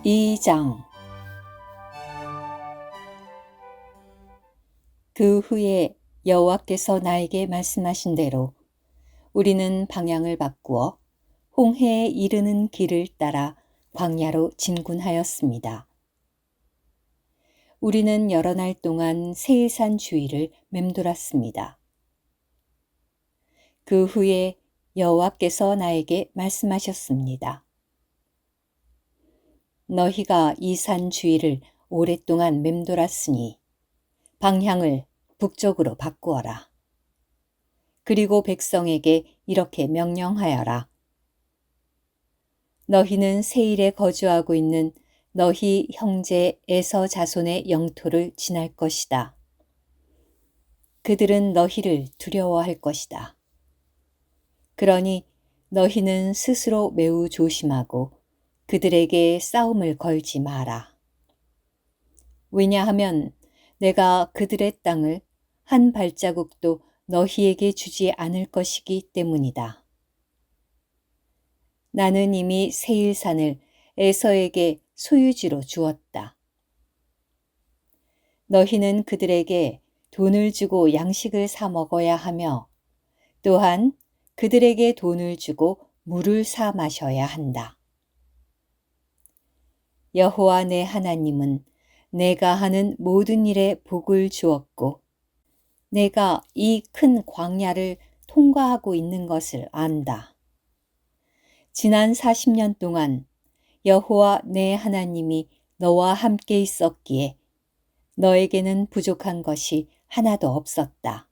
2장. 그 후에 여호와께서 나에게 말씀하신 대로 우리는 방향을 바꾸어 홍해에 이르는 길을 따라 광야로 진군하였습니다. 우리는 여러 날 동안 세일산 주위를 맴돌았습니다. 그 후에 여호와께서 나에게 말씀하셨습니다. 너희가 이 산 주위를 오랫동안 맴돌았으니 방향을 북쪽으로 바꾸어라. 그리고 백성에게 이렇게 명령하여라. 너희는 세일에 거주하고 있는 너희 형제 에서 자손의 영토를 지날 것이다. 그들은 너희를 두려워할 것이다. 그러니 너희는 스스로 매우 조심하고 그들에게 싸움을 걸지 마라. 왜냐하면 내가 그들의 땅을 한 발자국도 너희에게 주지 않을 것이기 때문이다. 나는 이미 세일산을 에서에게 소유지로 주었다. 너희는 그들에게 돈을 주고 양식을 사 먹어야 하며 또한 그들에게 돈을 주고 물을 사 마셔야 한다. 여호와 내 하나님은 내가 하는 모든 일에 복을 주었고 내가 이 큰 광야를 통과하고 있는 것을 안다. 지난 40년 동안 여호와 내 하나님이 너와 함께 있었기에 너에게는 부족한 것이 하나도 없었다.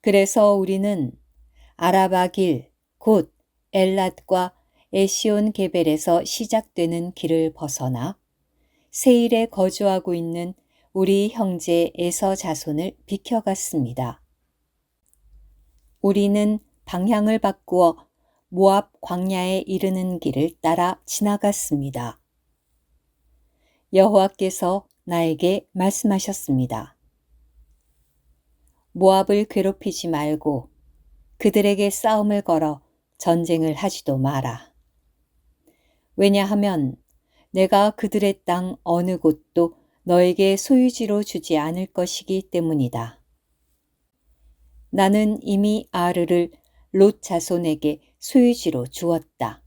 그래서 우리는 아라바 길, 곧 엘랏과 에시온 게벨에서 시작되는 길을 벗어나 세일에 거주하고 있는 우리 형제 에서 자손을 비켜갔습니다. 우리는 방향을 바꾸어 모압 광야에 이르는 길을 따라 지나갔습니다. 여호와께서 나에게 말씀하셨습니다. 모압을 괴롭히지 말고 그들에게 싸움을 걸어 전쟁을 하지도 마라. 왜냐하면 내가 그들의 땅 어느 곳도 너에게 소유지로 주지 않을 것이기 때문이다. 나는 이미 아르를 롯 자손에게 소유지로 주었다.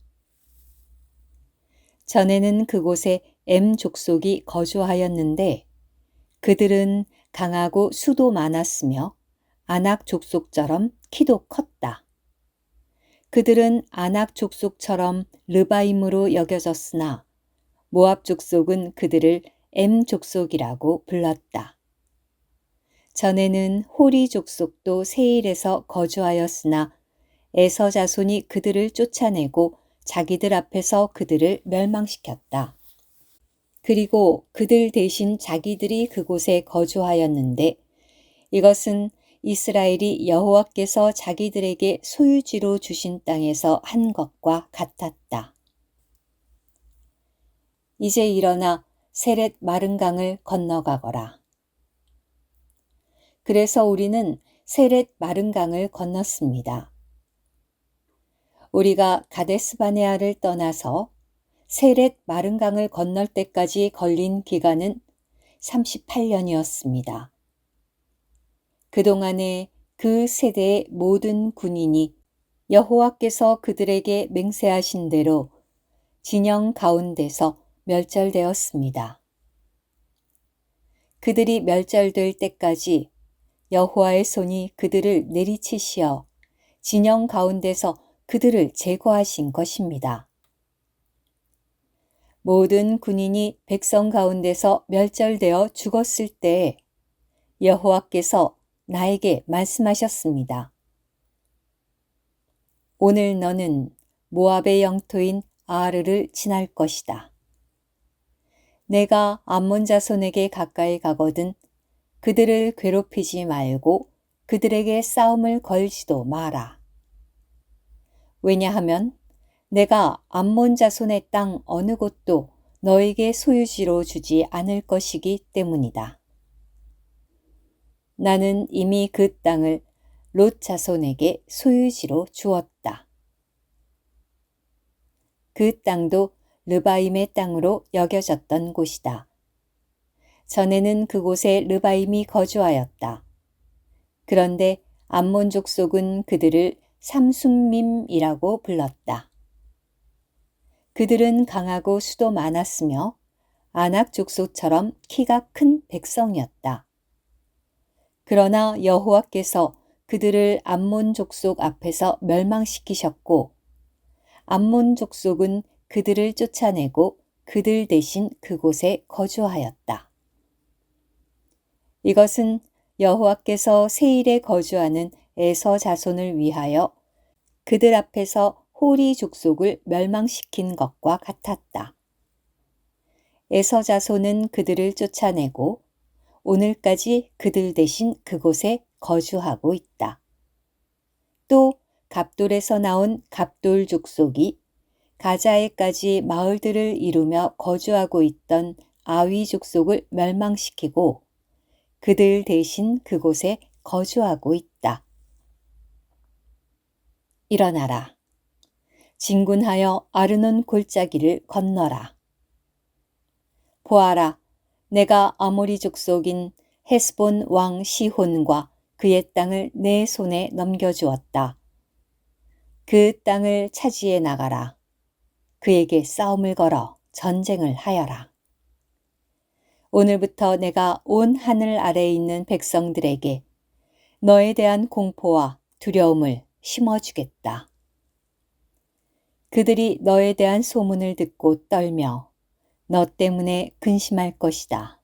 전에는 그곳에 엠 족속이 거주하였는데 그들은 강하고 수도 많았으며 아낙 족속처럼 키도 컸다. 그들은 아낙 족속처럼 르바임으로 여겨졌으나 모압 족속은 그들을 엠 족속이라고 불렀다. 전에는 호리 족속도 세일에서 거주하였으나 에서 자손이 그들을 쫓아내고 자기들 앞에서 그들을 멸망시켰다. 그리고 그들 대신 자기들이 그곳에 거주하였는데 이것은 이스라엘이 여호와께서 자기들에게 소유지로 주신 땅에서 한 것과 같았다. 이제 일어나 세렛 마른 강을 건너가거라. 그래서 우리는 세렛 마른 강을 건넜습니다. 우리가 가데스바네아를 떠나서 세렛 마른 강을 건널 때까지 걸린 기간은 38년이었습니다. 그동안에 그 세대의 모든 군인이 여호와께서 그들에게 맹세하신 대로 진영 가운데서 멸절되었습니다. 그들이 멸절될 때까지 여호와의 손이 그들을 내리치시어 진영 가운데서 그들을 제거하신 것입니다. 모든 군인이 백성 가운데서 멸절되어 죽었을 때에 여호와께서 나에게 말씀하셨습니다. 오늘 너는 모압의 영토인 아르를 지날 것이다. 내가 암몬 자손에게 가까이 가거든 그들을 괴롭히지 말고 그들에게 싸움을 걸지도 마라. 왜냐하면 내가 암몬 자손의 땅 어느 곳도 너에게 소유지로 주지 않을 것이기 때문이다. 나는 이미 그 땅을 롯 자손에게 소유지로 주었다. 그 땅도 르바임의 땅으로 여겨졌던 곳이다. 전에는 그곳에 르바임이 거주하였다. 그런데 암몬 족속은 그들을 삼순밈이라고 불렀다. 그들은 강하고 수도 많았으며 아낙 족속처럼 키가 큰 백성이었다. 그러나 여호와께서 그들을 암몬 족속 앞에서 멸망시키셨고 암몬 족속은 그들을 쫓아내고 그들 대신 그곳에 거주하였다. 이것은 여호와께서 세일에 거주하는 에서 자손을 위하여 그들 앞에서 호리 족속을 멸망시킨 것과 같았다. 에서 자손은 그들을 쫓아내고 오늘까지 그들 대신 그곳에 거주하고 있다. 또 갑돌에서 나온 갑돌 족속이 가자에까지 마을들을 이루며 거주하고 있던 아위 족속을 멸망시키고 그들 대신 그곳에 거주하고 있다. 일어나라. 진군하여 아르논 골짜기를 건너라. 보아라, 내가 아모리 족속인 헤스본 왕 시혼과 그의 땅을 내 손에 넘겨주었다. 그 땅을 차지해 나가라. 그에게 싸움을 걸어 전쟁을 하여라. 오늘부터 내가 온 하늘 아래에 있는 백성들에게 너에 대한 공포와 두려움을 심어주겠다. 그들이 너에 대한 소문을 듣고 떨며 너 때문에 근심할 것이다.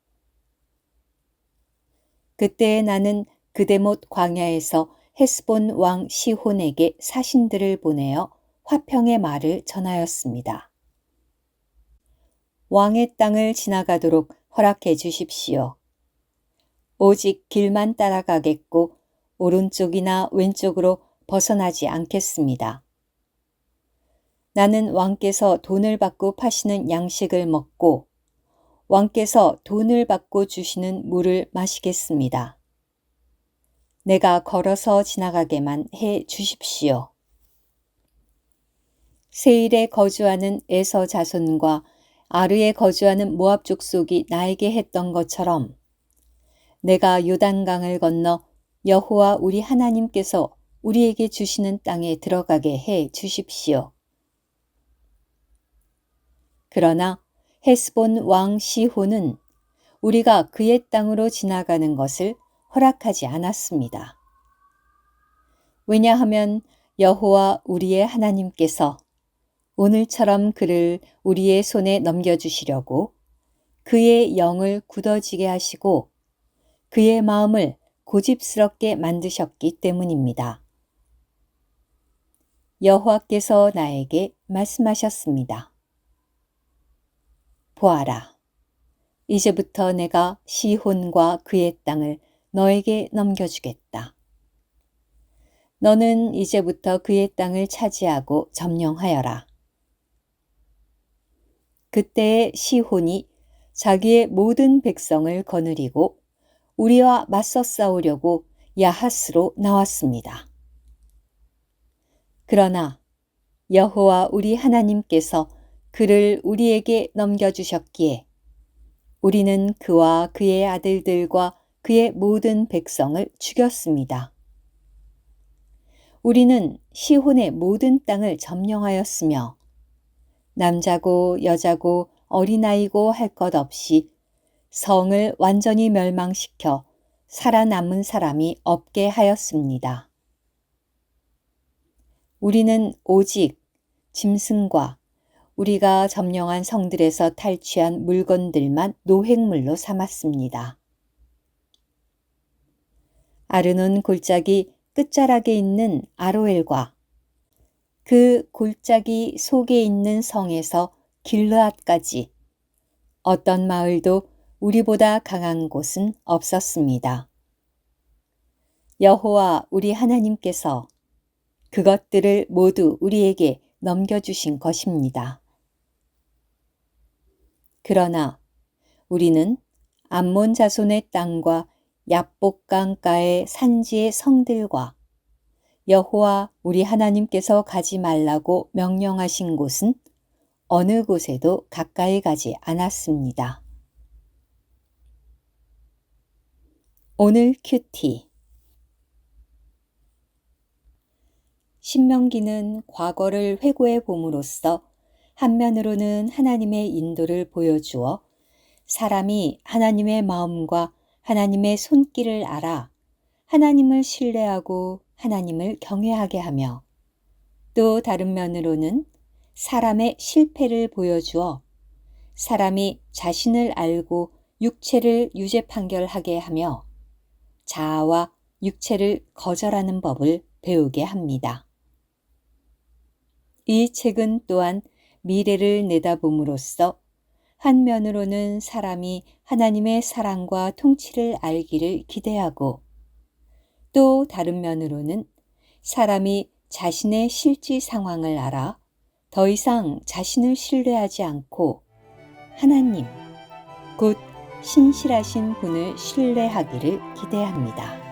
그때 나는 그데못 광야에서 헤스본 왕 시혼에게 사신들을 보내어 화평의 말을 전하였습니다. 왕의 땅을 지나가도록 허락해 주십시오. 오직 길만 따라가겠고 오른쪽이나 왼쪽으로 벗어나지 않겠습니다. 나는 왕께서 돈을 받고 파시는 양식을 먹고 왕께서 돈을 받고 주시는 물을 마시겠습니다. 내가 걸어서 지나가게만 해 주십시오. 세일에 거주하는 에서 자손과 아르에 거주하는 모압 족속이 나에게 했던 것처럼 내가 요단강을 건너 여호와 우리 하나님께서 우리에게 주시는 땅에 들어가게 해 주십시오. 그러나 헤스본 왕 시혼은 우리가 그의 땅으로 지나가는 것을 허락하지 않았습니다. 왜냐하면 여호와 우리의 하나님께서 오늘처럼 그를 우리의 손에 넘겨주시려고 그의 영을 굳어지게 하시고 그의 마음을 고집스럽게 만드셨기 때문입니다. 여호와께서 나에게 말씀하셨습니다. 보아라, 이제부터 내가 시혼과 그의 땅을 너에게 넘겨주겠다. 너는 이제부터 그의 땅을 차지하고 점령하여라. 그때에 시혼이 자기의 모든 백성을 거느리고 우리와 맞서 싸우려고 야하스로 나왔습니다. 그러나 여호와 우리 하나님께서 그를 우리에게 넘겨주셨기에 우리는 그와 그의 아들들과 그의 모든 백성을 죽였습니다. 우리는 시혼의 모든 땅을 점령하였으며 남자고 여자고 어린아이고 할 것 없이 성을 완전히 멸망시켜 살아남은 사람이 없게 하였습니다. 우리는 오직 짐승과 우리가 점령한 성들에서 탈취한 물건들만 노획물로 삼았습니다. 아르논 골짜기 끝자락에 있는 아로엘과 그 골짜기 속에 있는 성에서 길르앗까지 어떤 마을도 우리보다 강한 곳은 없었습니다. 여호와 우리 하나님께서 그것들을 모두 우리에게 넘겨주신 것입니다. 그러나 우리는 암몬 자손의 땅과 얍복강가의 산지의 성들과 여호와 우리 하나님께서 가지 말라고 명령하신 곳은 어느 곳에도 가까이 가지 않았습니다. 오늘 큐티. 신명기는 과거를 회고해 봄으로써 한면으로는 하나님의 인도를 보여주어 사람이 하나님의 마음과 하나님의 손길을 알아 하나님을 신뢰하고 하나님을 경외하게 하며, 또 다른 면으로는 사람의 실패를 보여주어 사람이 자신을 알고 육체를 유죄 판결하게 하며 자아와 육체를 거절하는 법을 배우게 합니다. 이 책은 또한 미래를 내다봄으로써 한 면으로는 사람이 하나님의 사랑과 통치를 알기를 기대하고, 또 다른 면으로는 사람이 자신의 실지 상황을 알아 더 이상 자신을 신뢰하지 않고 하나님, 곧 신실하신 분을 신뢰하기를 기대합니다.